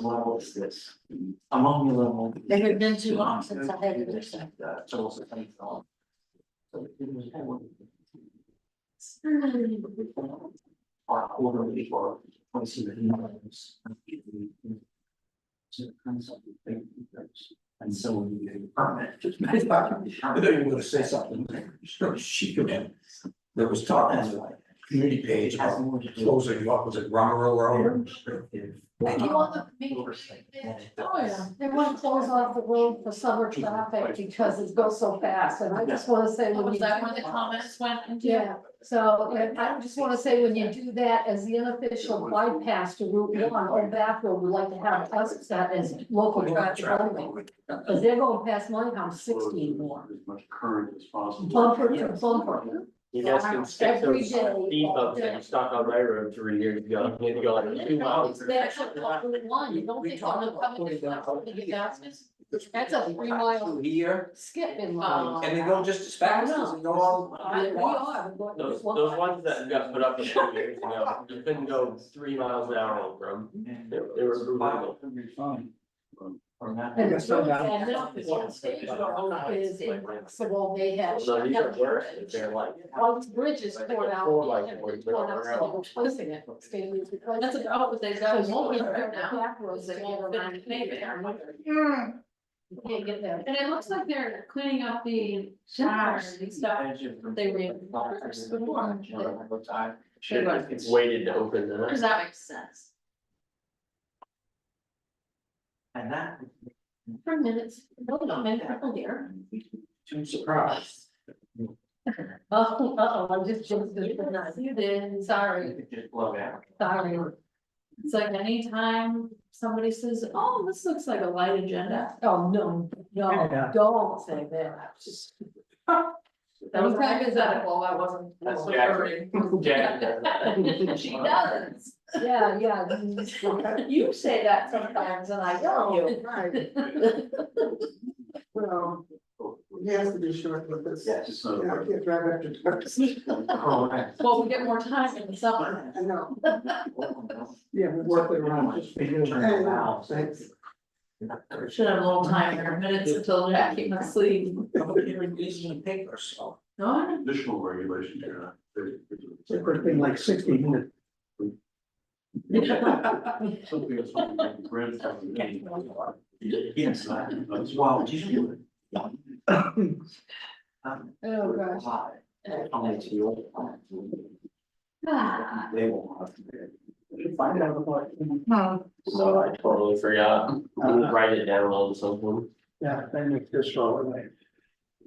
level is this? Among the level. It had been too long since I had to do that. Or quarterly or twice a year. And so when you get a permit, just. I thought you were gonna say something. She come in. There was talk on the community page about closing, what was it, Rummer Road? You want the Oh, yeah, they want to close off the road for summer traffic because it goes so fast, and I just wanna say. when Was you that do where the comments went into? Yeah, so I just wanna say, when you do that as the unofficial bypass to Route 1 or back road, we'd like to have us set as local traffic only. Cause they're going past my house 60 more, As much current as possible. bumper to bumper. You guys can skip Every those day, speed all bumps that day. you stuck on my road 3 years ago. You had to go like 2 miles. That's a Route 1, you don't think I'm coming to get baskets? That's a 3 mile Here, skip in Oh. line. and they go just as fast as they go all. We are. Those ones that got put up a few years ago, you couldn't go 3 miles an hour over them. They were brutal. And it's really bad enough, because the stage road is impossible, they have. So these are worse, they're like. Once bridge is torn out, Or like they have 40 torn out, miles an so hour. they're replacing it, Stanley's replacing That's it. about what they So got. you won't get Right there now. back roads, They they won't go fit around in Canada. You can't get there. And it looks like they're cleaning up the showers and stuff. They reinforced before. It's waited to open the. Cause that makes sense. And that. For minutes, no, not many people here. I'm surprised. Oh, I'm just joking. You did, sorry, Just blow out. sorry. It's like anytime somebody says, oh, this looks like a light agenda. Oh, no, no, don't say that. That was hypothetical, that wasn't. That's Jack. She does. Yeah, yeah. You say that sometimes and I don't. Right. Well, he has to be short with this. Yeah, just so. Yeah, I can't drive after dark. Correct. Well, we get more time in the summer. I know. Yeah, we work it around. Just figure it out. Thanks. Should have a little time in our minutes until Jackie must sleep. It's in paper, so. No, Additional regulations, yeah. It could be like 60 minutes. Something that's like grandfathered in. Yes, that's why, did you do it? Oh, gosh. Only to you. Ah. They will. Find out about. So I totally forgot. I'll write it down on something. Yeah, they make this all away.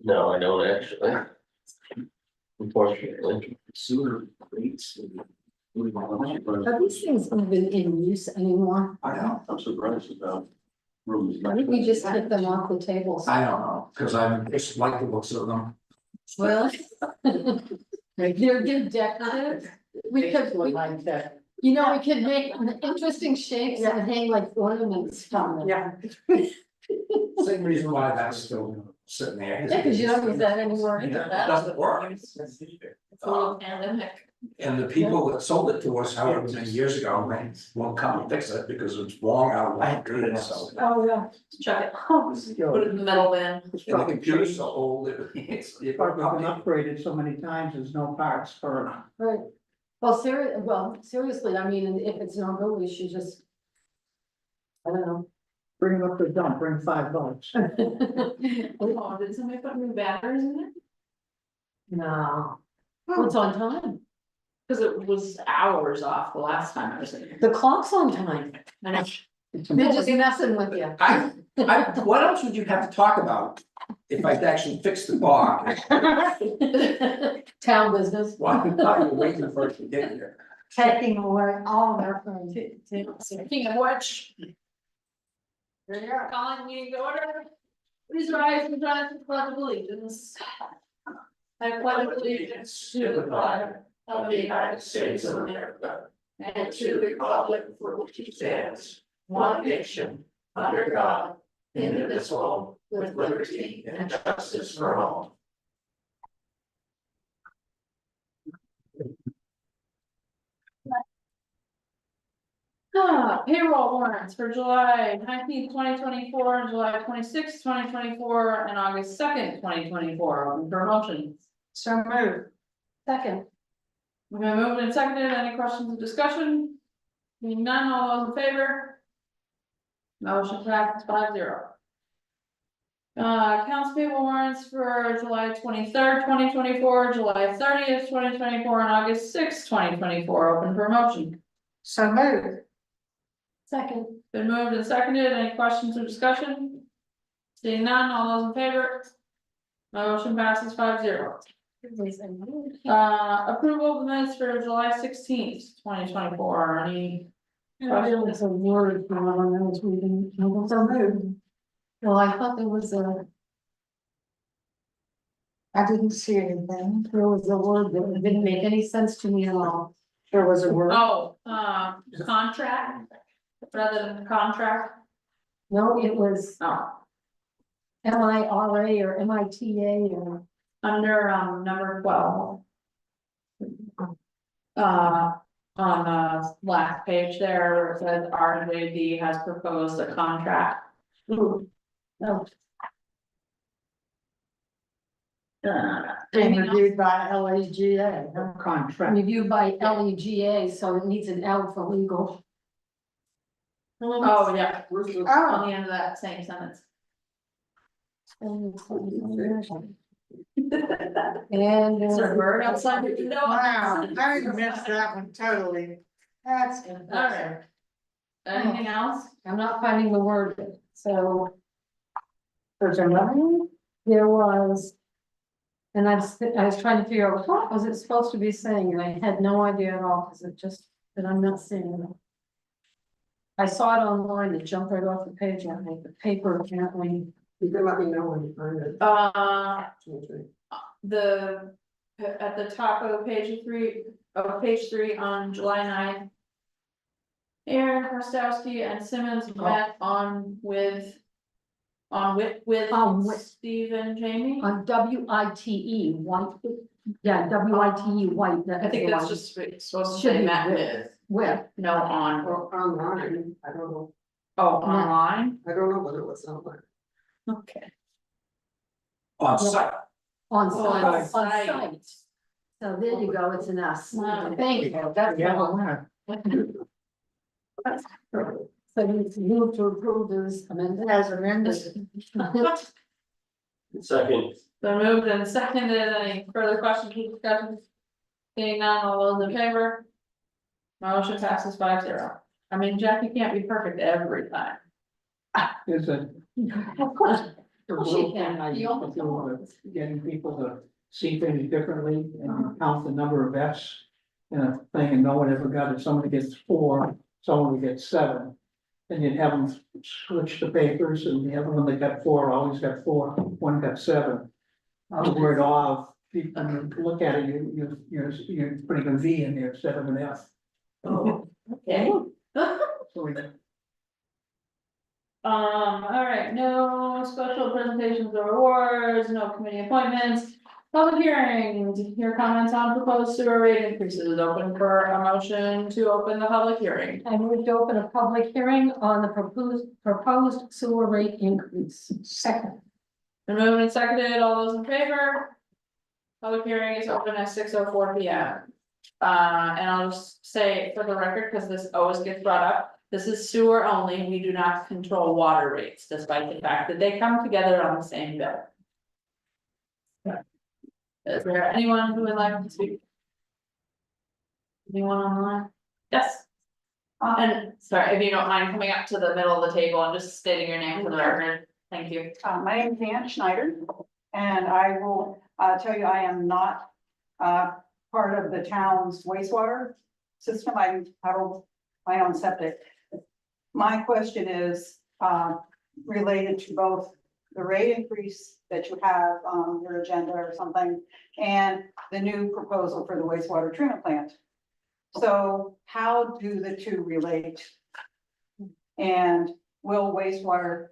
No, I don't actually. Unfortunately. Sewer rates. Are these things even in use anymore? I know, I'm surprised about rooms. Why don't we just take them off the tables? I don't know, cause I'm just like the looks of them. Well. They're decorative. We could, you know, we could make interesting shapes and hang like ornaments from them. Yeah. Same reason why that's still sitting there. Yeah, cause you don't use that anymore It either. doesn't work. it's a little pandemic. And the people that sold it to us however many years ago, they won't come and fix it because it's long out of line, so. Oh, yeah. Chuck it, put it in the metal bin. It's And the probably computer's so old, it's. been upgraded so many times, there's no parts for Right. Well, seriously, I mean, if it's not good, we should just. I don't know. bring them up to dump, bring $5. Oh, did somebody put new batteries in it? No. It's on time. Cause it was hours off the last time I was in here. The clock's on time. I know. They're just messing with you. What else would you have to talk about if I actually fixed the clock? Town business. Why, I thought you were waiting for it to get here. Taking away all their phones. Speaking of which. Here you are, calling meeting to order. Please rise and join the pledge of allegiance. I pledge allegiance to the flag of the United States of America. And to the republic for which it stands, one nation, under God, indivisible, with liberty and justice for all. Payroll warrants for July 19th, 2024, and July 26th, 2024, and August 2nd, 2024. Open for a motion. So moved. Second, We're gonna move and seconded. Any questions or discussion? Being none, all those in favor? Motion passes 5-0. Accounts payable warrants for July 23rd, 2024, July 30th, 2024, and August 6th, 2024. Open for a motion. So moved. second, Been moved and seconded. Any questions or discussion? Seeing none, all those in favor? Motion passes 5-0. Approval of the minutes for July 16th, 2024. Any? there was a word for one I was reading. So moved. Well, I thought there was I didn't see anything. there was a word that didn't make any sense to me at all. There was a word. Oh, contract, rather than contract. No, it was Oh, MIRA or MITA or. under, number 12. On the last page there, where it says RJD has proposed a contract. No, Being reviewed by LAGA, no contract. reviewed by LEGA, so it needs an L for legal. Oh, yeah, Oh, on the end of that same sentence. And. Is there a bird outside your window? wow, I missed that one totally. That's. Alright. Anything else? I'm not finding the word, so There's another one? there was. And I was trying to figure out what was it supposed to be saying, and I had no idea at all, because it just, that I'm not seeing it. I saw it online, it jumped right off the page, I think the paper apparently. You can let me know when you find it. At the top of page 3 on July 9th. Aaron Krastowski and Simmons met with with- Steve and Jamie. On WITE, white, yeah, WITE, white. I think that's just it's supposed to Should say be met with. with, Where? no on. Well, online, I don't know, Oh, online? I don't know whether it was online. Okay. On site. On Oh, site, on on site. site. So there you go, it's an S. Wow. Thank you, that's wrong. So you need to move to approve this amendment. As amended. Second, So moved and seconded. Any further questions or discussions? Seeing none, all those in favor? Motion passes 5-0. I mean, Jackie can't be perfect every time. Is it? Of course. The Well, she little can. thing I You used to almost do don't. with getting people to see things differently and count the number of Fs in a thing and no one ever got it. Somebody gets 4, someone gets 7. And you'd have them switch the papers and the other one that got 4 always got 4, one got 7. The word off, people look at it, you're putting a V in there instead of an F. Oh, okay. So we All right, no special presentations or awards, no committee appointments. Public hearings, your comments on proposed sewer rate increases, open for a motion to open the public hearing. I moved to open a public hearing on the proposed sewer rate increase. Second. Been moved and seconded, all those in favor? Public hearing is open at 6:04 PM. And I'll just say for the record, because this always gets brought up, this is sewer only, we do not control water rates, despite the fact that they come together on the same bill. Is there anyone who would like to speak? Anyone online? Yes. And sorry, if you don't mind coming up to the middle of the table and just stating your name for the record, thank you. My name is Ann Schneider, and I will tell you, I am not part of the town's wastewater system. I have my own septic. My question is related to both the rate increase that you have on your agenda or something, and the new proposal for the wastewater treatment plant. So how do the two relate? And will wastewater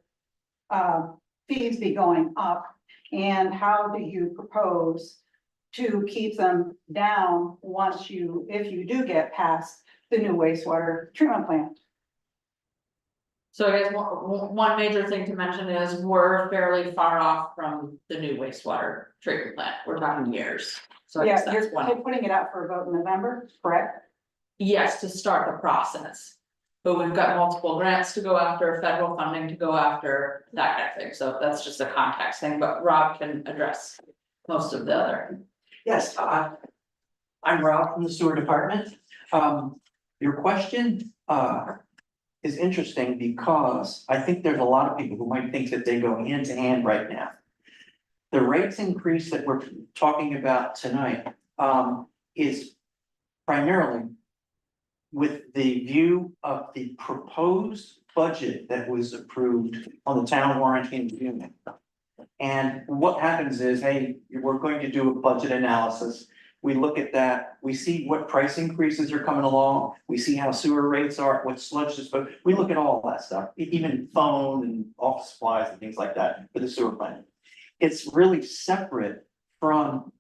fees be going up? And how do you propose to keep them down once if you do get past the new wastewater treatment plant? So I guess one major thing to mention is we're fairly far off from the new wastewater treatment plant, we're talking years. So I guess Yeah, that's you're one, putting it out for a vote in November, correct? yes, to start the process. But we've got multiple grants to go after, federal funding to go after, that kind of thing, so that's just a context thing, but Rob can address most of the other. Yes, I'm Rob from the sewer department. Your question, is interesting because I think there's a lot of people who might think that they go hand to hand right now. The rates increase that we're talking about tonight, is primarily with the view of the proposed budget that was approved on the town warrant in June. And what happens is, hey, we're going to do a budget analysis. We look at that, we see what price increases are coming along, we see how sewer rates are, what sludge is, but we look at all that stuff, even phone and office supplies and things like that for the sewer plant. It's really separate from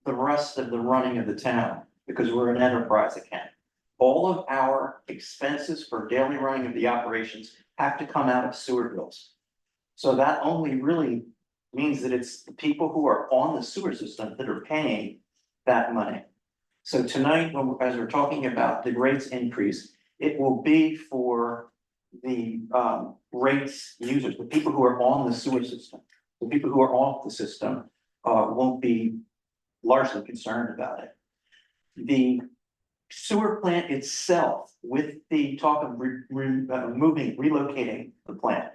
the rest of the running of the town, because we're an enterprise account. All of our expenses for daily running of the operations have to come out of sewer bills. So that only really means that it's the people who are on the sewer system that are paying that money. So tonight, as we're talking about the rates increase, it will be for the rates users, the people who are on the sewer system. The people who are off the system won't be largely concerned about it. The sewer plant itself, with the talk of relocating the plant,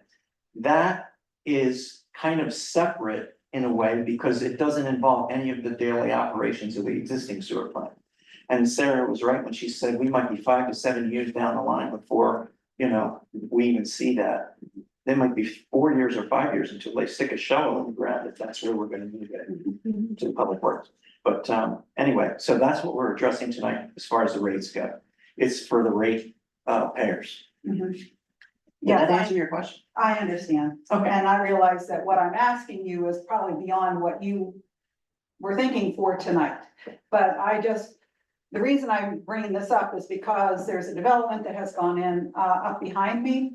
that is kind of separate in a way, because it doesn't involve any of the daily operations of the existing sewer plant. And Sarah was right when she said we might be 5 to 7 years down the line before, we even see that. They might be 4 years or 5 years until they stick a shovel in the ground, if that's where we're gonna move it to the public works. But anyway, so that's what we're addressing tonight as far as the rates go. It's for the rate payers. Did that Yeah, answer your question? I understand. Okay. And I realize that what I'm asking you is probably beyond what you were thinking for tonight. But the reason I'm bringing this up is because there's a development that has gone in, up behind me.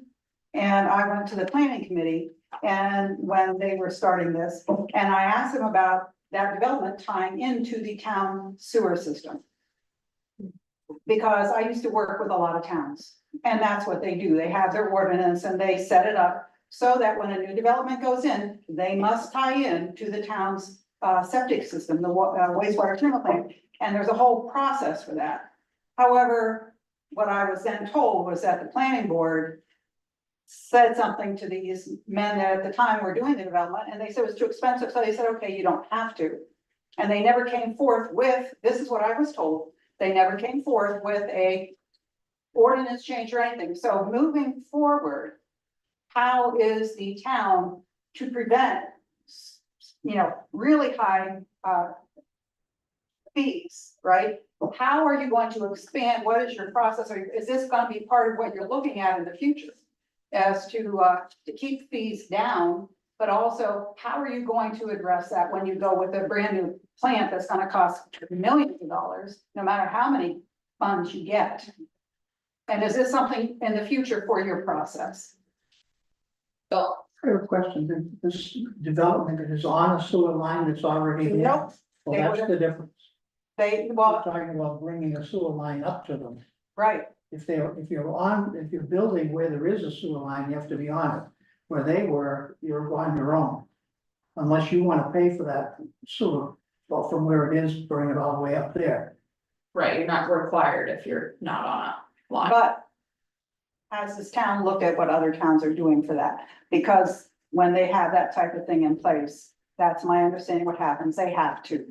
And I went to the planning committee and when they were starting this, and I asked them about that development tying into the town sewer system. Because I used to work with a lot of towns. And that's what they do. They have their ordinance and they set it up so that when a new development goes in, they must tie in to the town's septic system, the wastewater treatment plant. And there's a whole process for that. However, what I was then told was that the planning board said something to these men that at the time were doing the development, and they said it was too expensive. So they said, okay, you don't have to. And they never came forth with, this is what I was told, they never came forth with a ordinance change or anything. So moving forward, how is the town to prevent, really high fees, right? How are you going to expand? What is your process? Or is this going to be part of what you're looking at in the future? As to keep fees down, but also how are you going to address that when you go with a brand new plant that's gonna cost millions of dollars, no matter how many funds you get? And is this something in the future for your process? Well, I have a question. This development is on a sewer line that's already there. Nope. Well, They that's would've- the difference. We're We're talking about bringing a sewer line up to them. right, If you're building where there is a sewer line, you have to be on it. Where they were, you're on your own. Unless you wanna pay for that sewer, well, from where it is, bring it all the way up there. right, you're not required if you're not on a line. but has this town looked at what other towns are doing for that? Because when they have that type of thing in place, that's my understanding what happens. They have to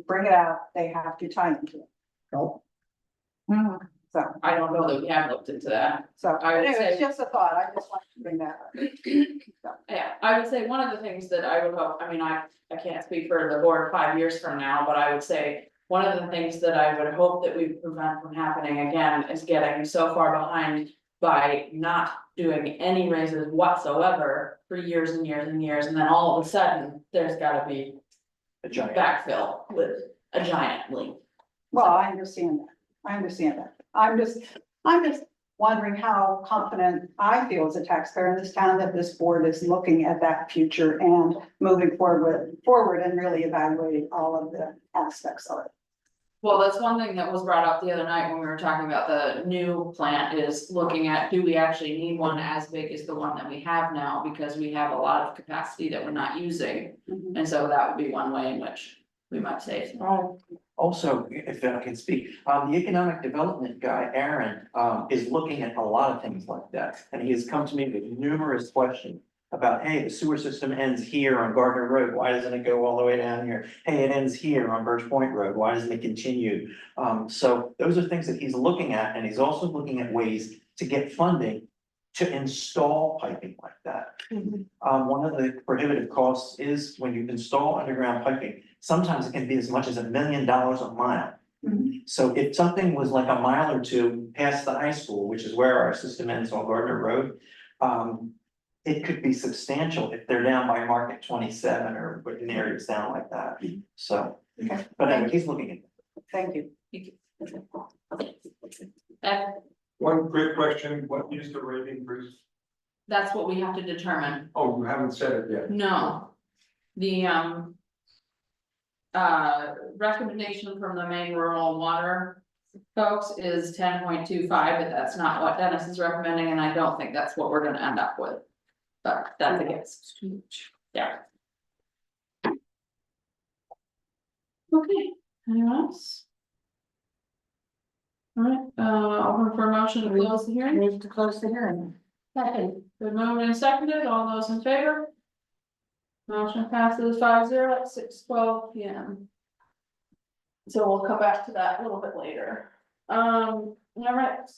bring it out, they have to tie into it. Nope. So, I don't know that we have looked into that. so I would anyway, say- it's just a thought. I just wanted to bring that up. Yeah, I would say one of the things that I would hope, I can't speak for the board 5 years from now, but I would say. One of the things that I would hope that we prevent from happening again is getting so far behind by not doing any raises whatsoever for years and years and years, and then all of a sudden, there's gotta be A giant. backfill with a giant leak. Well, I understand that. I'm just wondering how confident I feel as a taxpayer in this town that this board is looking at that future and moving forward and really evaluating all of the aspects of it. Well, that's one thing that was brought up the other night when we were talking about the new plant is looking at, do we actually need one as big as the one that we have now? Because we have a lot of capacity that we're not using, and so that would be one way in which we might save. Also, if I can speak, the economic development guy, Aaron, is looking at a lot of things like that. And he has come to me with numerous questions about, hey, the sewer system ends here on Gardner Road, why doesn't it go all the way down here? Hey, it ends here on Birch Point Road, why doesn't it continue? So those are things that he's looking at, and he's also looking at ways to get funding to install piping like that. One of the prohibitive costs is when you install underground piping, sometimes it can be as much as $1 million a mile. So if something was like a mile or two past the high school, which is where our system ends on Gardner Road, it could be substantial if they're down by Market 27 or in areas down like that. So, Okay. but anyway, he's looking at it. Thank you. One quick question, what is the rate increase? That's what we have to determine. Oh, you haven't said it yet. No. The recommendation from the Maine Rural Water folks is 10.25, but that's not what Dennis is recommending, and I don't think that's what we're gonna end up with. But that's a guess. Yeah. Okay, anyone else? All right, open for a motion to close the hearing. Move to close the hearing. Second. Been moved and seconded, all those in favor? Motion passes 5-0 at 6:12 PM. So we'll come back to that a little bit later. All right.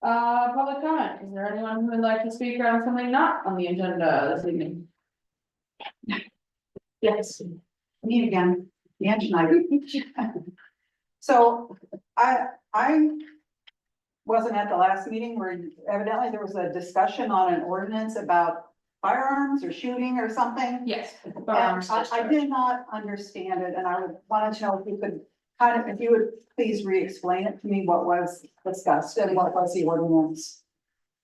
Public comment, is there anyone who would like to speak on something not on the agenda this evening? Yes. Me again, Leanne Schneider. So I wasn't at the last meeting where evidently there was a discussion on an ordinance about firearms or shooting or something. Yes. And Firearms I discharge. did not understand it, and I would wanted to know if you could if you would please re-explain it to me, what was discussed and what was the ordinance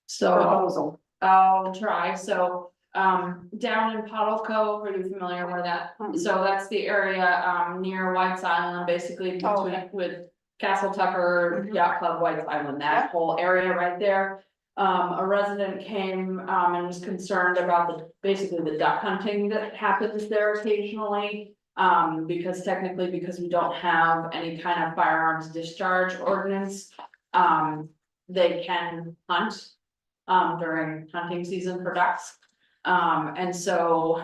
So proposal. I'll try, so, down in Pottle Cove, are you familiar with that? Mhm. So that's the area, near White's Island, basically Oh, between, okay. with Castle Tucker, Mhm. Yacht Club, White's Island, Yeah. that whole area right there. A resident came, and was concerned about basically the duck hunting that happens there occasionally. Because technically, because we don't have any kind of firearms discharge ordinance, they can hunt. During hunting season for ducks. And so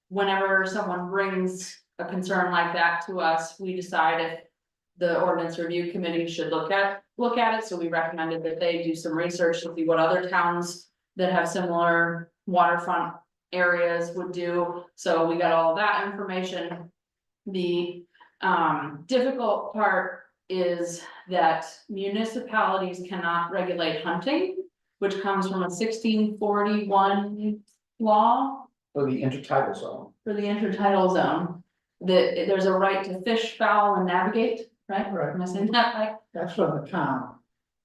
whenever someone brings a concern like that to us, we decide if the ordinance review committee should look at it. So we recommended that they do some research to see what other towns that have similar waterfront areas would do. So we got all of that information. The difficult part is that municipalities cannot regulate hunting, which comes from a 1641 law For the intertidal zone. for the intertidal zone. There's a right to fish, fowl, and navigate, right? Right. Am I saying that right? That's from the town.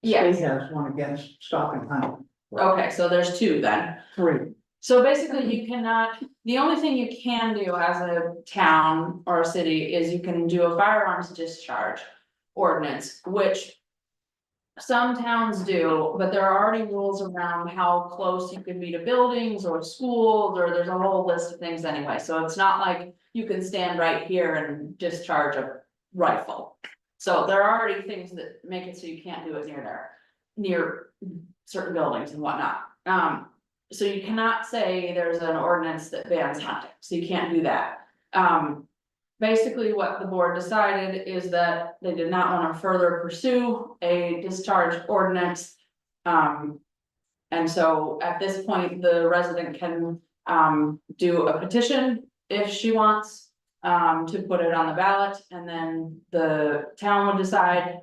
Yes. State has one against stopping hunting. Okay, so there's two then. 3. So basically, you cannot, the only thing you can do as a town or a city is you can do a firearms discharge ordinance, which. Some towns do, but there are already rules around how close you can be to buildings or schools, or there's a whole list of things anyway, so it's not like you can stand right here and discharge a rifle. So there are already things that make it so you can't do it near there, near certain buildings and whatnot. So you cannot say there's an ordinance that bans hunting, so you can't do that. Basically, what the board decided is that they did not want to further pursue a discharge ordinance. And so at this point, the resident can do a petition if she wants. To put it on the ballot, and then the town would decide,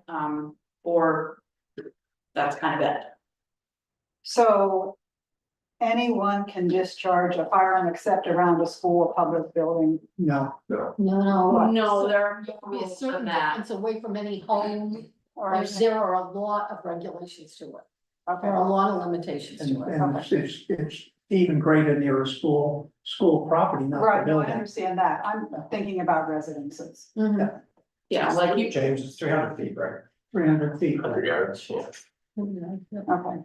or that's kind of it. So anyone can discharge a firearm except around a school, a public building. No, No. No, there Be a rules certain on that. distance away from any home, Or or there are a lot of regulations to it. There are a lot of limitations And, to it. and it's even greater near a school property, not the Right, no, I building. understand that. I'm thinking about residences. Mhm. Yeah, like you, James, it's 300 feet, right? 300 feet 100 yards, yeah. Mhm. Okay.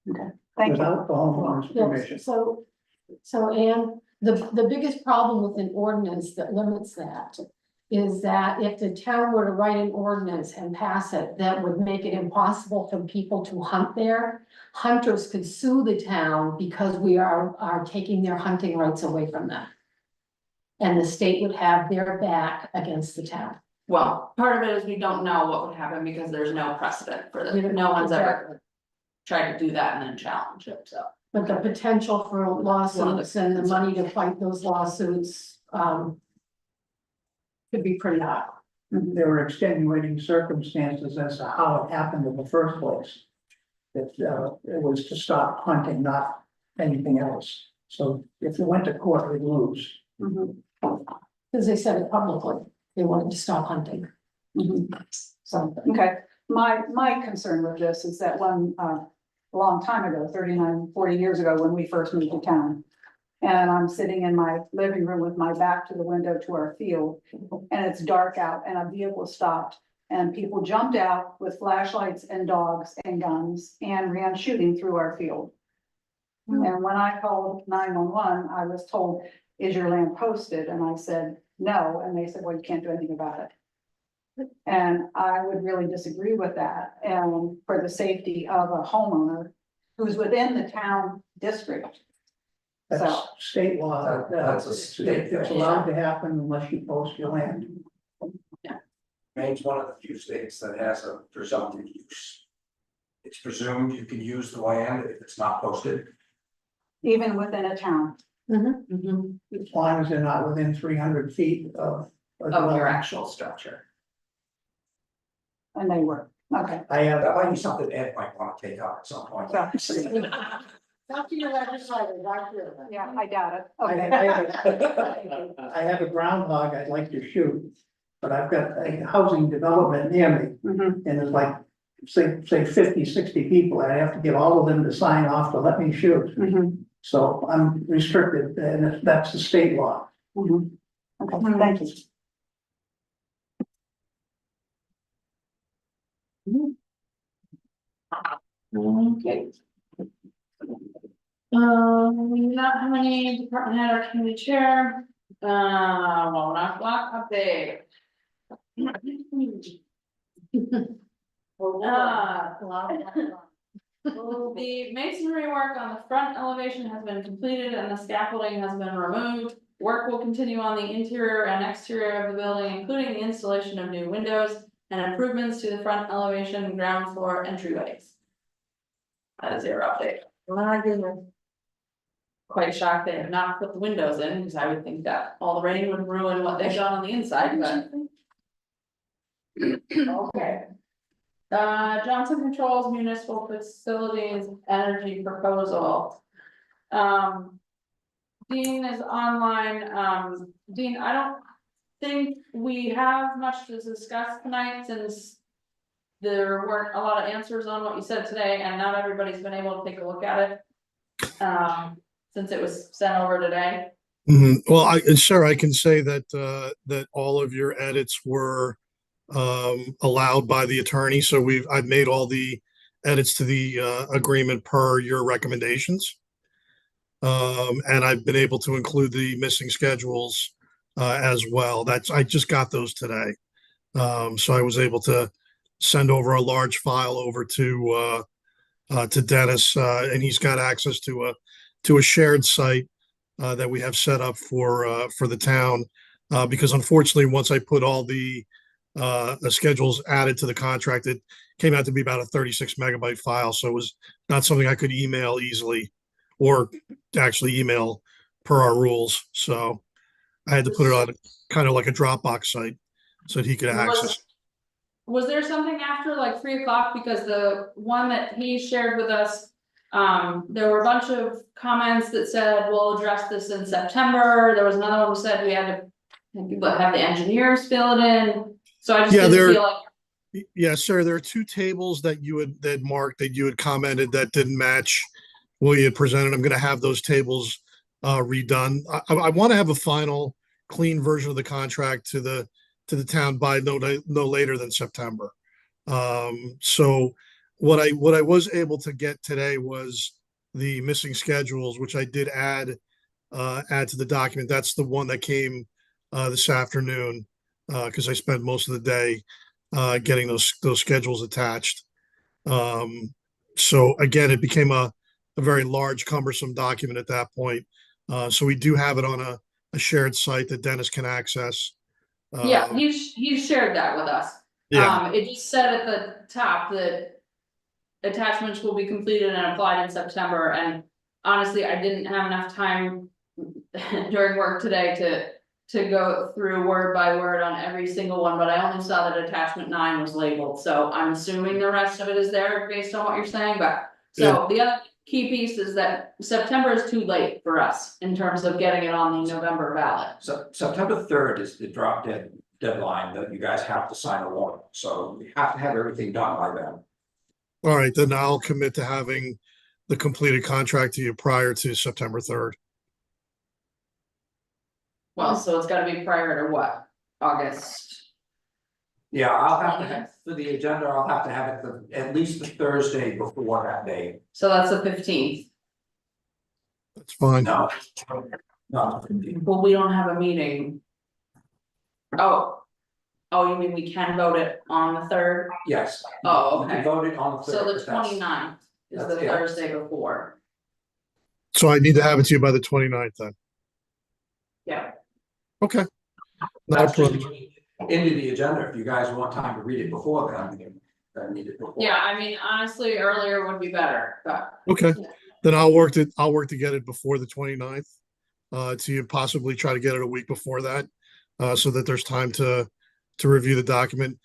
Okay, thank you. without the homeowner's Yes, permission. so Ann, the biggest problem with an ordinance that limits that is that if the town were to write an ordinance and pass it, that would make it impossible for people to hunt there. Hunters could sue the town because we are taking their hunting rights away from them. And the state would have their back against the town. well, part of it is we don't know what would happen because there's no precedent for this. No one's ever Exactly. tried to do that and then challenge it, so. But the potential for lawsuits and the money to fight those lawsuits, could be pretty high. There were extenuating circumstances as to how it happened in the first place. That, it was to stop hunting, not anything else. So if it went to court, we'd lose. Mhm, Because they said it publicly, they wanted to stop hunting. mhm. So, okay, my concern with this is that when, a long time ago, 39, 40 years ago, when we first moved to town. And I'm sitting in my living room with my back to the window to our field, and it's dark out and a vehicle stopped. And people jumped out with flashlights and dogs and guns and ran shooting through our field. And when I called 911, I was told, is your land posted? And I said, no, and they said, well, you can't do anything about it. And I would really disagree with that, and for the safety of a homeowner who's within the town district. So, That's state law. That's a state It's thing. allowed to happen unless you post your land. Maine's one of the few states that has a presumptive use. It's presumed you can use the land if it's not posted. even within a town, As long as they're not within 300 feet of. Of your actual structure. and they were, okay. I have, That might be something Ed might want to take up at some point. So, Talk to your legislator, right here. yeah, I doubt it, I okay. I have a groundhog I'd like to shoot, but I've got a housing development near me, Mhm. and there's like, say 50, 60 people, and I have to get all of them to sign off to let me shoot. Mhm. So I'm restricted, and that's the state law. Mhm. Okay, thank you. Okay. We do not have any department head or committee chair, well, not block update. The masonry work on the front elevation has been completed and the scaffolding has been removed. Work will continue on the interior and exterior of the building, including the installation of new windows and improvements to the front elevation, ground floor entryways. That is your update. Quite shocked they have not put the windows in, because I would think that all the rain would ruin what they've done on the inside, but. Okay. Johnson Controls Municipal Facilities Energy Proposal. Dean is online, Dean, I don't think we have much to discuss tonight, since there weren't a lot of answers on what you said today, and not everybody's been able to take a look at it. Since it was sent over today. Well, and sir, I can say that that all of your edits were allowed by the attorney. So I've made all the edits to the agreement per your recommendations. And I've been able to include the missing schedules as well. I just got those today. So I was able to send over a large file over to Dennis, and he's got access to a shared site that we have set up for the town. Because unfortunately, once I put all the schedules added to the contract, it came out to be about a 36 megabyte file. So it was not something I could email easily, or actually email per our rules. So I had to put it on kind of like a Dropbox site so that he could access. Was there something after like 3 o'clock, because the one that he shared with us, there were a bunch of comments that said, we'll address this in September. There was another one that said we had to have the engineers fill it in. So I just Yeah, didn't there- feel like Yes, sir. There are two tables that that marked that you had commented that didn't match what you had presented. I'm going to have those tables redone. I want to have a final clean version of the contract to the town by no later than September. So what I was able to get today was the missing schedules, which I did add to the document. That's the one that came this afternoon because I spent most of the day getting those schedules attached. So again, it became a very large, cumbersome document at that point. So we do have it on a shared site that Dennis can access. Yeah, he shared that with us. Yeah, It just said at the top that attachments will be completed and applied in September, and honestly, I didn't have enough time during work today to go through word by word on every single one, but I only saw that attachment 9 was labeled, so I'm assuming the rest of it is there based on what you're saying, but so the other key piece is that September is too late for us in terms of getting it on the November ballot. So September 3rd is the drop dead deadline that you guys have to sign a warrant, so you have to have everything done by then. all right, then I'll commit to having the completed contract to you prior to September 3rd. Well, so it's gotta be prior to what, August? Yeah, I'll have to have, for the agenda, I'll have to have it at least the Thursday before that day. So that's the 15th. That's fine. No. No, Well, we don't have a meeting. Oh. Oh, you mean we can vote it on the 3rd? yes. Oh, You can okay. vote it on the 3rd. So the but that's- 29th is the that's it. Thursday before. So I need to have it to you by the 29th then. Yeah. Okay. No That's just problem. into the agenda, if you guys want time to read it before then, I need it before. Yeah, I mean, honestly, earlier would be better, but Okay, then I'll work to get it before the 29th. To possibly try to get it a week before that, so that there's time to review the document.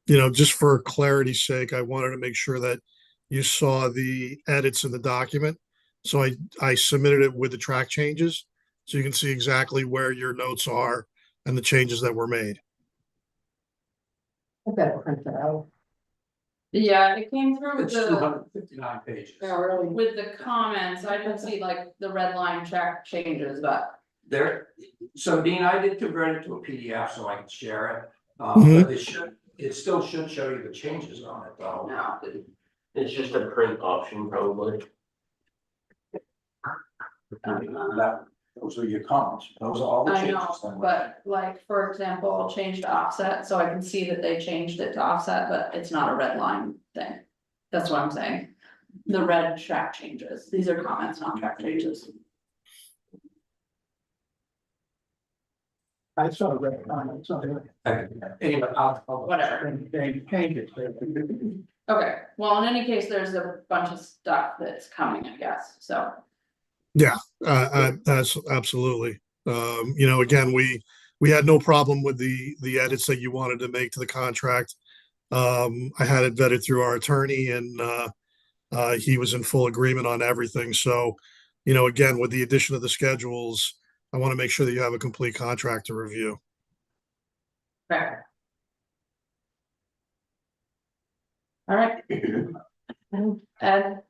Just for clarity's sake, I wanted to make sure that you saw the edits in the document. So I submitted it with the track changes, so you can see exactly where your notes are and the changes that were made. I better print that out. yeah, it came through with It's the, 259 pages. Really. with the comments, I didn't see like the red line track changes, but. There, so Dean, I did convert it to a PDF so I could share it, Mhm. but it still should show you the changes on it though. No. It's just a print option probably. Those are your comments, those are all the I changes. know, then. but like, for example, I'll change to offset, so I can see that they changed it to offset, but it's not a red line thing. That's what I'm saying. The red track changes. These are comments, not track changes. I saw a red line, so Anyway, I'll. Whatever. they change it. Okay, well, in any case, there's a bunch of stuff that's coming, I guess, so. That's absolutely. Again, we had no problem with the edits that you wanted to make to the contract. I had it vetted through our attorney and he was in full agreement on everything. So, again, with the addition of the schedules, I want to make sure that you have a complete contract to review. Fair. All right. Ed.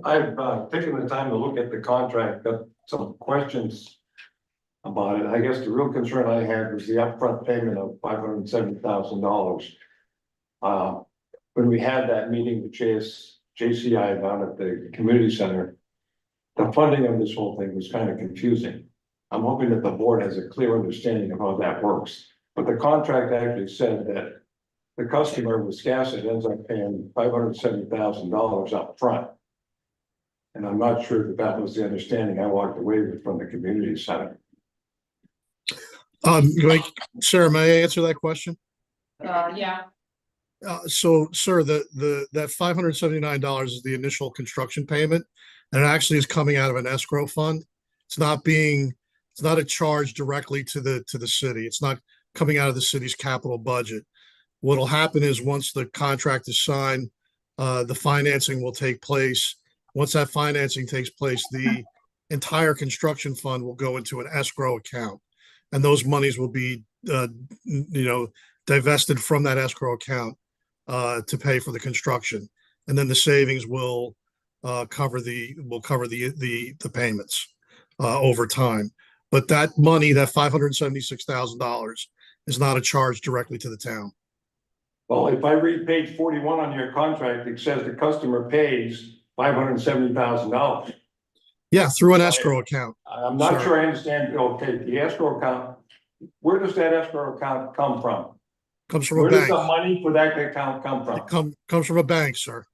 I've taken the time to look at the contract, got some questions about it. I guess the real concern I had was the upfront payment of $570,000. When we had that meeting with JCI down at the community center, the funding of this whole thing was kind of confusing. I'm hoping that the board has a clear understanding of how that works. But the contract actually said that the customer, Wiscasset, ends up paying $570,000 up front. And I'm not sure that that was the understanding I walked away with from the community center. Sarah, may I answer that question? Yeah, So, sir, that $579 is the initial construction payment, and it actually is coming out of an escrow fund. It's not a charge directly to the city. It's not coming out of the city's capital budget. What'll happen is once the contract is signed, the financing will take place. Once that financing takes place, the entire construction fund will go into an escrow account. and those monies will be, divested from that escrow account to pay for the construction. And then the savings will cover the payments over time. But that money, that $576,000 is not a charge directly to the town. Well, if I read page 41 on your contract, it says the customer pays $570,000. Yeah, through an escrow account. I'm not Sure. sure I understand, okay, the escrow account, where does that escrow account come from? Comes from Where a does the bank. money for that account come It from? comes from a bank, sir.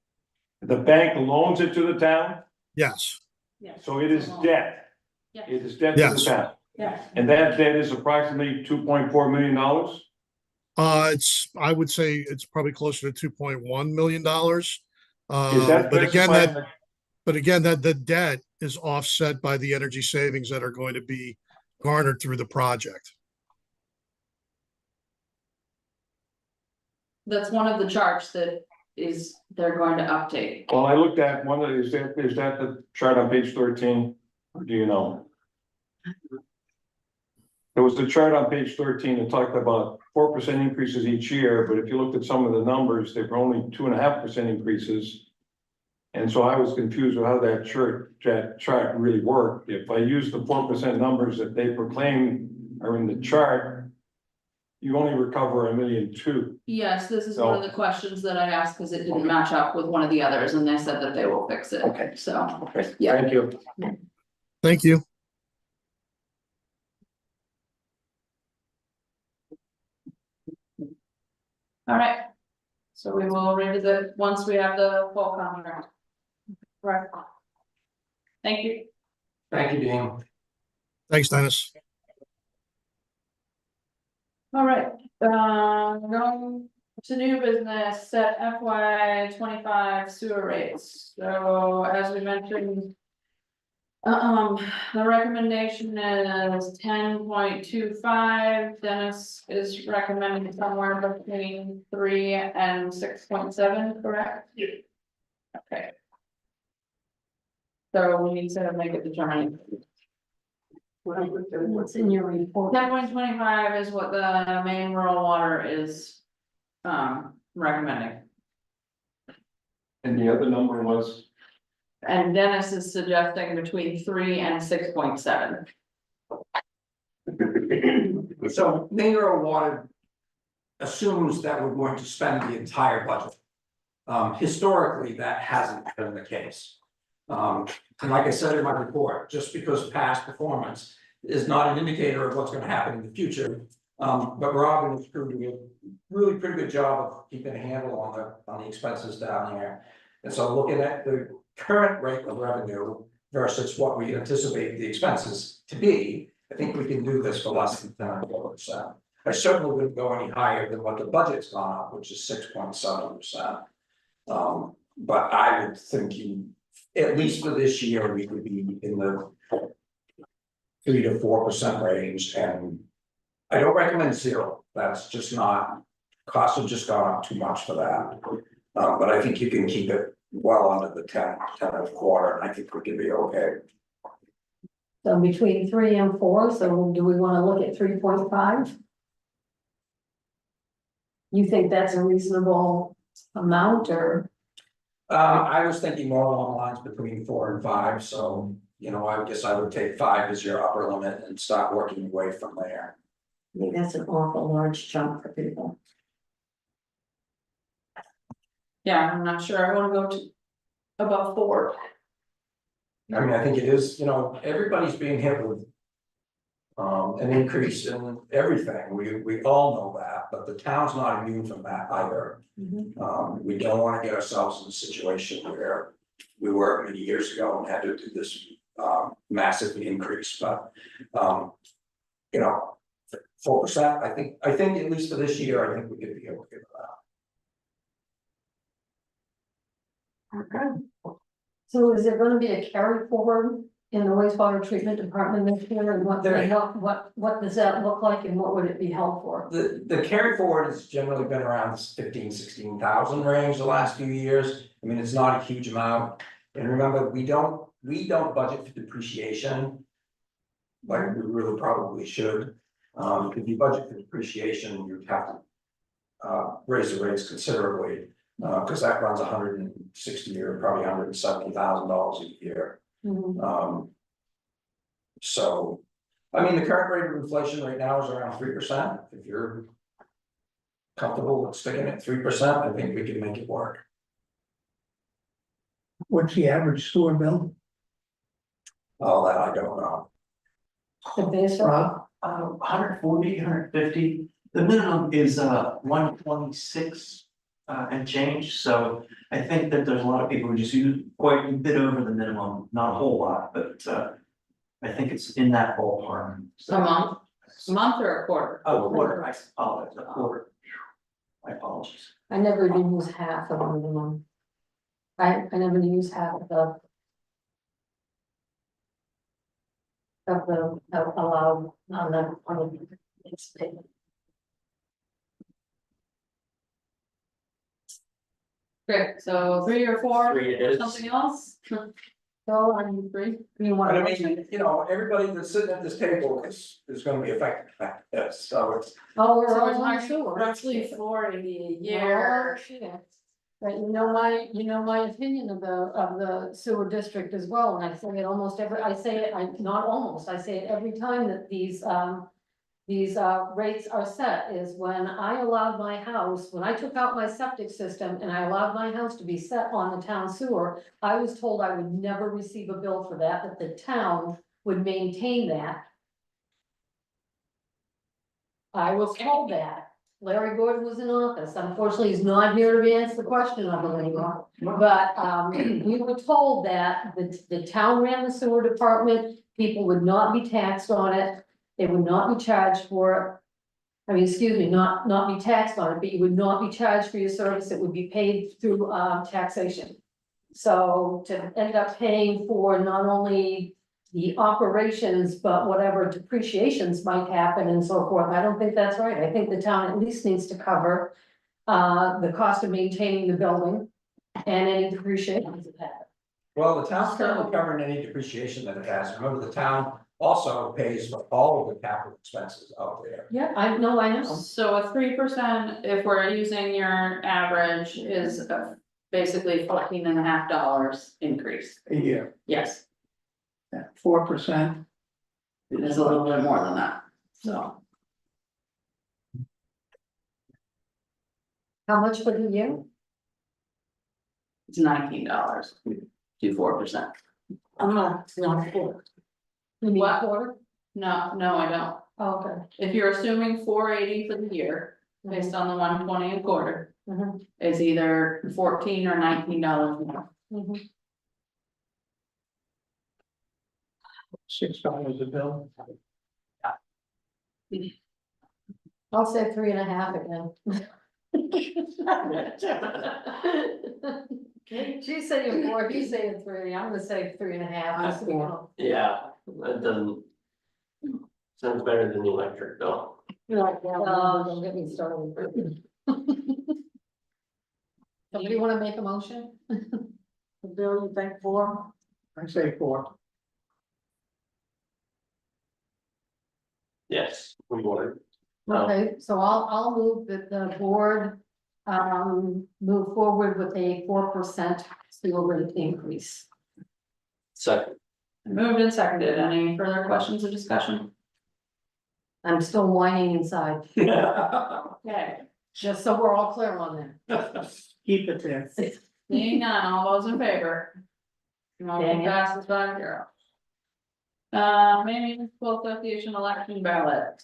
The bank loans it to the town, Yes, Yes. so it is debt. Yes. It is debt to the Yes. town. Yes. And that debt is approximately $2.4 million. I would say it's probably closer to $2.1 million. Is that But again, specified in the that the debt is offset by the energy savings that are going to be garnered through the project. That's one of the charts that they're going to update. Well, I looked at one of, is that the chart on page 13? Or do you know? There was a chart on page 13 that talked about 4% increases each year, but if you looked at some of the numbers, they were only 2.5% increases. And so I was confused with how that chart really worked. If I use the 4% numbers that they proclaim are in the chart, you only recover $1.2 million. Yes, this is one of the questions that I asked because it didn't match up with one of the others and they said that they will fix it. Okay. So, yeah. Thank you. Thank you. All right. So we will revisit once we have the full contract. Right. Thank you. Thank you, Dean. Thanks, Dennis. All right, going to new business, set FY 25 sewer rates. So as we mentioned. The recommendation is 10.25. Dennis is recommending somewhere between 3 and 6.7, correct? Yeah. Okay. So we need to make a determination. What's in your report? 10.25 is what the main rural water is, recommending. And the other number was? And Dennis is suggesting between 3 and 6.7. So Maine Rural Water assumes that we're going to spend the entire budget. Historically, that hasn't been the case. And like I said in my report, just because past performance is not an indicator of what's gonna happen in the future. But Robin is doing a really pretty good job of keeping a handle on the expenses down there. And so looking at the current rate of revenue versus what we anticipate the expenses to be, I think we can do this for less than 10%. I certainly wouldn't go any higher than what the budget's gone up, which is 6.7%. But I would think at least for this year, we could be in the 3 to 4% range, and I don't recommend 0. That's just not, costs have just gone up too much for that. But I think you can keep it well under the 10 and a quarter, and I think we can be okay. So between 3 and 4, so do we wanna look at 3.5? You think that's a reasonable amount, or? I was thinking more along the lines between 4 and 5, so, I guess I would take 5 as your upper limit and start working away from there. I think that's an awful large chunk for people. Yeah, I'm not sure. I wanna go to above 4. I mean, I think it is, everybody's being hit with. An increase in everything, we all know that, but the town's not immune from that either. We don't wanna get ourselves in a situation where we were many years ago and had to do this massive increase, but 4%, I think at least for this year, I think we could be okay with that. Okay. So is there gonna be a carry forward in the wastewater treatment department this year, and what does that look like, and what would it be held for? The carry forward has generally been around this 16,000 range the last few years. I mean, it's not a huge amount, and remember, we don't budget for depreciation. Like we really probably should. If you budget for depreciation, you'd have to. Raise the rates considerably, because that runs $160 or probably $170,000 a year. Mhm. So, I mean, the current rate of inflation right now is around 3%. If you're comfortable with sticking at 3%, I think we can make it work. What's the average sewer bill? All that I don't know. The base rate. 140, 150. The minimum is 126 and change, so I think that there's a lot of people who just use quite a bit over the minimum, not a whole lot, but I think it's in that ballpark. A month or a quarter? Oh, a quarter, I apologize, a quarter. My apologies. I never even use half of the minimum. I never use half of the. Allowed on the. It's payment. Great, so 3 or 4, 3 it is. something else? So I'm 3, you want But I to? mean, you know, everybody that's sitting at this table is gonna be affected by this, so it's. Oh, we're So all it's on actually sewer. roughly 480 a Oh, year. shit. But you know my opinion of the sewer district as well, and I say it almost every, I say it, not almost, I say it every time that these rates are set, is when I allowed my house, when I took out my septic system and I allowed my house to be set on the town sewer, I was told I would never receive a bill for that the town would maintain that. I was told that. Larry Gordon was in office. Unfortunately, he's not here to answer the question of it anymore. But, we were told that the town ran the sewer department, people would not be taxed on it. They would not be charged for it. I mean, excuse me, not be taxed on it, but you would not be charged for your service. It would be paid through, taxation. So to end up paying for not only the operations, but whatever depreciations might happen and so forth, I don't think that's right. I think the town at least needs to cover the cost of maintaining the building and any depreciations it has. Well, the town's currently covering any depreciation that it has. Remember, the town also pays for all of the capital expenses out there. Yeah, I know. So a 3%, if we're using your average, is basically $14.50 increase. A year, Yes, 4%. it is a little bit more than that, so. How much for the year? It's $19 to 4%. No, it's not four. You mean What? quarter? No, I don't. Oh, okay. If you're assuming 480 for the year, based on the 120 a quarter, Mhm. it's either $14 or $19 more. Mhm. $6 a bill. I'll say 3.5 again. She's saying 4, he's saying 3, I'm gonna say 3.5. just so we know. Yeah, that doesn't. Sounds better than the electric though. Don't get me started. Somebody wanna make a motion? Bill, you think 4? I say 4. Yes, we would. Okay, so I'll move that the board, move forward with a 4% sewer rate increase. Second. Moved and seconded. Any further questions or discussion? I'm still whining inside, Okay, just so we're all clear on that. Keep it there. seeing none, all those in favor? Motion Daniel? passes 5-0. Maybe municipal association election ballot.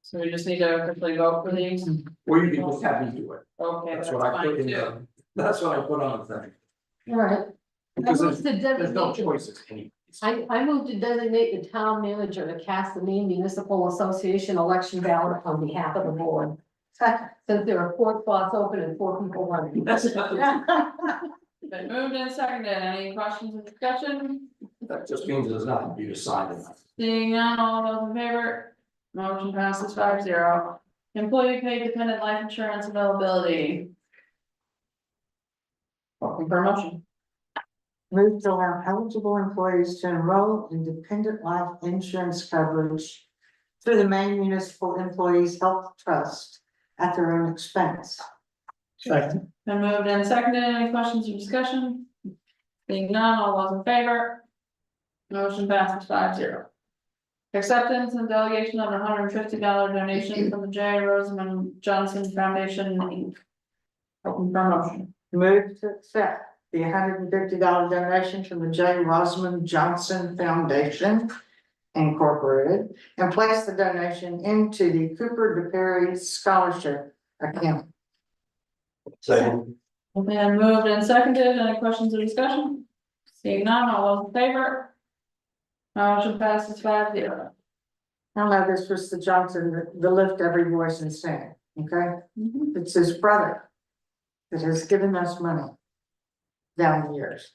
So we just need to officially vote for these? Or you can just have me do it. Okay, That's that's what I put fine in too. that's what I put on the thing. All right. I Because move to there's no designate, choices anyways. I move to designate the town manager to cast the Maine Municipal Association election ballot on behalf of the board. Since there are 4 spots open and 4 people running. That's Been moved and seconded. Any questions or discussion? That just means there's nothing for you to sign in. Seeing none, all those in favor? Motion passes 5-0. Employee paid dependent life insurance availability. Looking for a motion. Move to allow eligible employees to enroll in dependent life insurance coverage through the Maine Municipal Employees Health Trust at their own expense. Second. Been moved and seconded, any questions or discussion? Being none, all those in favor? Motion passes 5-0. Acceptance and delegation of $150 donation from the J. Rosamond Johnson Foundation, Inc. Open for motion. Move to accept the $150 donation from the J. Rosamond Johnson Foundation Incorporated and place the donation into the Cooper DePerry Scholarship account. Second. Been moved and seconded, any questions or discussion? Seeing none, all those in favor? Motion passes 5-0. I know this was the Johnson, the Lift Every Voice and Sing, okay? It's his brother that has given us money down the years.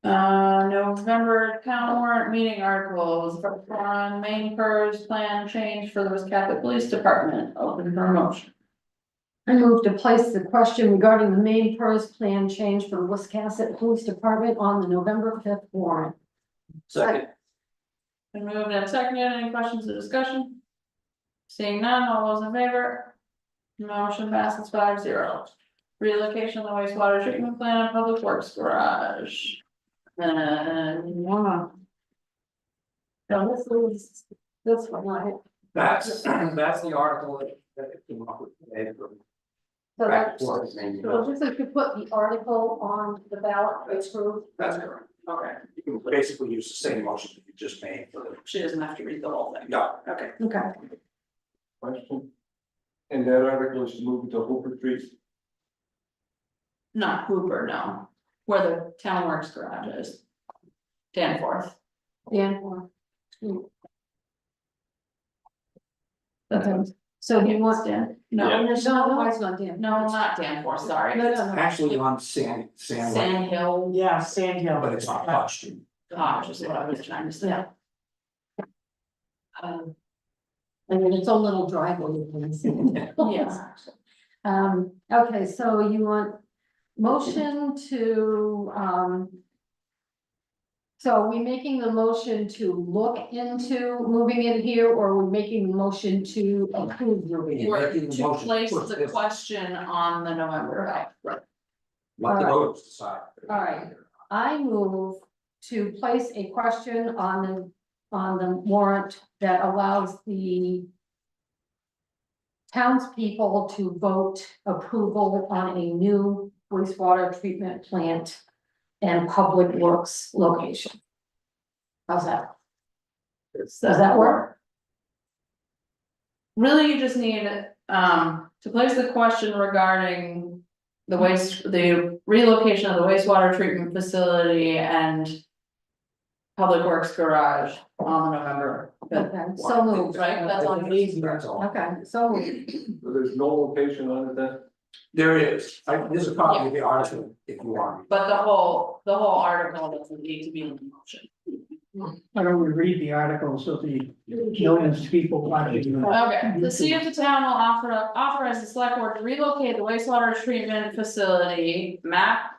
November town warrant meeting articles on Maine PERS plan change for the Wiscasset Police Department, open for motion. I move to place the question regarding the main PERS plan change for the Wiscasset Police Department on the November 5th warrant. Second. Been moved and seconded, any questions or discussion? Seeing none, all those in favor? Motion passes 5-0. Relocation of the wastewater treatment plant and public works garage. Wow. So this one, That's the article that it came up with today from so back that's, and forth, maybe. so just if you put the article on the ballot, it's approved. That's correct. Okay, You can basically use the same motion that you just made for the, she doesn't have to read the whole thing. no. Okay. Okay. Question? And that article is to move to Hooper Street. Not Hooper, no, where the town works garage is. Danforth. Dan. Okay, so do you want Dan? No, No, it's not Dan. no, not Danforth, sorry. No, no, no. Actually on Sand Lake, Sand Hill Yeah, Sand Hill. but it's not touched. Cottage is what I was trying to say. Yeah. And then its own little driveway. you can see. Yeah. Okay, so you want motion to, so are we making the motion to look into moving it here, or are we making the motion to approve moving it? Or Making the to motion place to the this. question on the November. Let the voters decide. All right. I move to place a question on the warrant that allows the townspeople to vote approval on a new wastewater treatment plant and public works location. How's that? Does that work? Really, you just need, to place the question regarding the relocation of the wastewater treatment facility and public works garage on the November. Okay, so moved. Right, that's on the easy. That's all. Okay, so moved. So there's no location on it then? There is, there's a copy of the article if you want. But the whole article doesn't need to be in the motion. Why don't we read the article so the millions of people watching. Okay, to see if the town will authorize the select board to relocate the wastewater treatment facility map.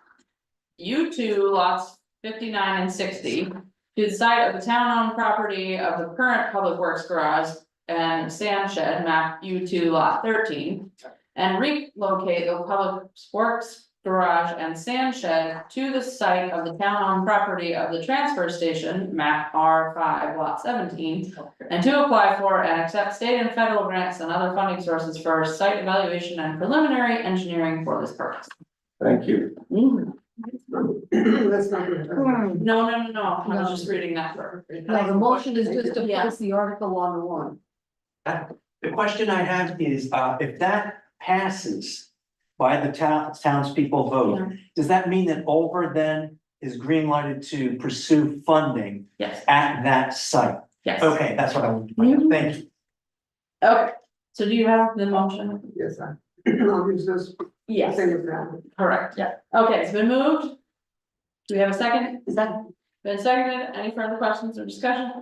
U2 lots 59 and 60 to the site of the town-owned property of the current public works garage and sand shed map U2 lot 13. And relocate the public works garage and sand shed to the site of the town-owned property of the transfer station map R5 lot 17. And to apply for and accept state and federal grants and other funding sources for site evaluation and preliminary engineering for this purpose. Thank you. That's not good. No, I was just reading that for. No, the motion is just to Yeah. place the article on the warrant. The question I have is, if that passes by the townspeople vote, does that mean that Over then is green lighted to pursue funding Yes, at that site? yes. Okay, that's what I want to find out. Thank you. Okay, so do you have the motion? Yes, I'll use this. Yes, correct, yeah. Okay, it's been moved. Do we have a second? Second. Been seconded. Any further questions or discussion?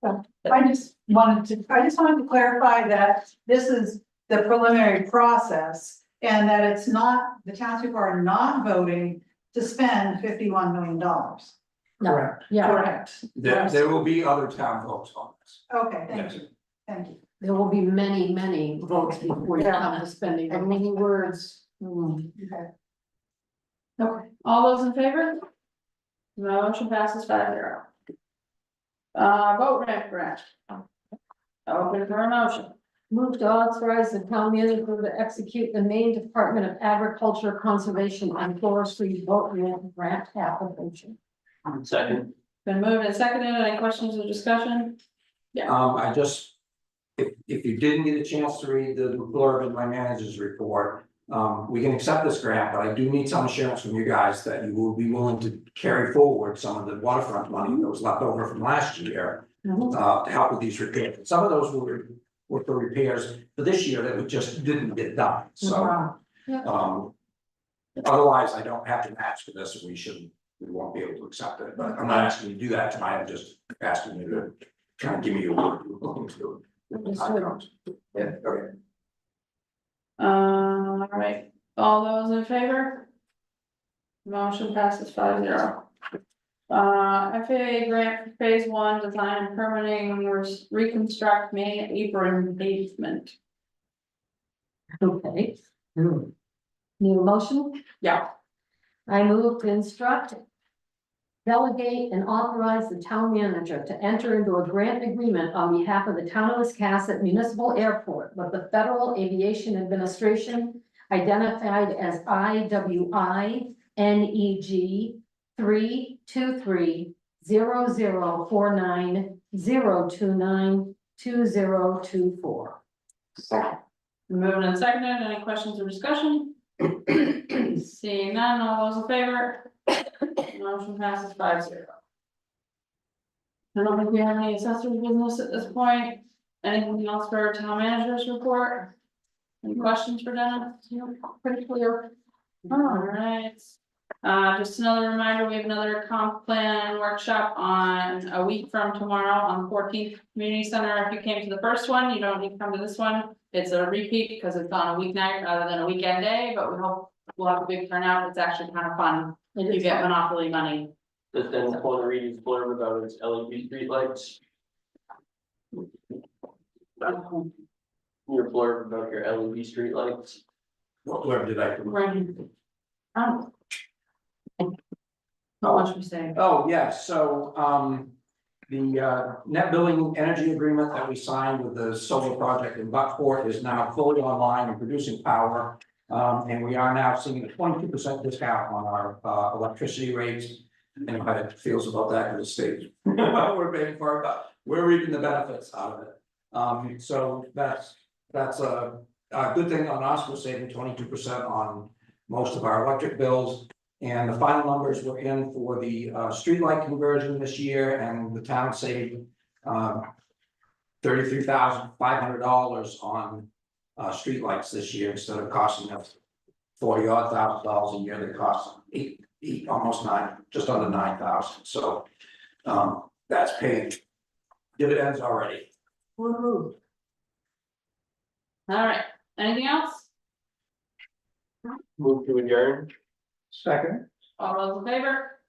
I just wanted to clarify that this is the preliminary process. And that it's not, the townspeople are not voting to spend $51 million. No, yeah, Correct. There will be other town votes on this. Okay, thank you, thank you. there will be many, many votes before you come to spending. And many words. Okay. Okay, all those in favor? Motion passes 5-0. Boat ramp grant. Open for a motion. Move to authorize the town manager to execute the Maine Department of Agriculture, Conservation and Forestry vote grant application. Second, Been moved and seconded. Any questions or discussion? I just, if you didn't get a chance to read the blurb in my manager's report, we can accept this grant, but I do need some assurance from you guys that you will be willing to carry forward some of the waterfront money that was left over from last year, to help with these repairs. Some of those were for repairs for this year that we just didn't get done, so. Otherwise, I don't have to match for this, we won't be able to accept it, but I'm not asking you to do that tonight, I'm just asking you to kind of give me a word. Yeah, okay. All right, all those in favor? Motion passes 5-0. FAA grant for phase 1, design and permitting, reconstruct main apron pavement. Okay. Need a motion? Yeah. I move to instruct, delegate and authorize the town manager to enter into a grant agreement on behalf of the town of Wiscasset Municipal Airport with the Federal Aviation Administration identified as IWI NEG 323-0049-029-2024. Second. Moved and seconded. Any questions or discussion? Seeing none, all those in favor? Motion passes 5-0. I don't think we have any accessory business at this point. Anything else for our town manager's report? Any questions for Dennis? Pretty clear. All right. Just another reminder, we have another comp plan workshop on a week from tomorrow on the 14th Community Center. If you came to the first one, you don't need to come to this one. It's a repeat because it's on a weeknight rather than a weekend day, but we hope we'll have a big turnout. It's actually kind of fun. You get Monopoly money. does Dennis want to read his blurb about his LED streetlights? Your blurb about your LED streetlights? What blurb did I? Right. How much we say? Oh, yeah, so, the, net billing energy agreement that we signed with the solar project in Buckport is now fully online and producing power. And we are now seeing a 22% discount on our, electricity rates. Anybody that feels about that in the state, we're paying for it, but we're reaping the benefits out of it. So that's a good thing on us, we're saving 22% on most of our electric bills. And the final numbers were in for the streetlight conversion this year, and the town saved $33,500 on streetlights this year, instead of costing us $40-odd thousand a year. They cost almost just under 9,000. So that's paying dividends already. Woo-hoo. All right, anything else? Move to adjourn. Second. All those in favor?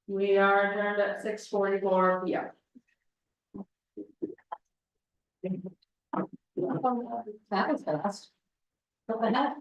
We are adjourned at 6:44 p.m. That was fast. What the heck?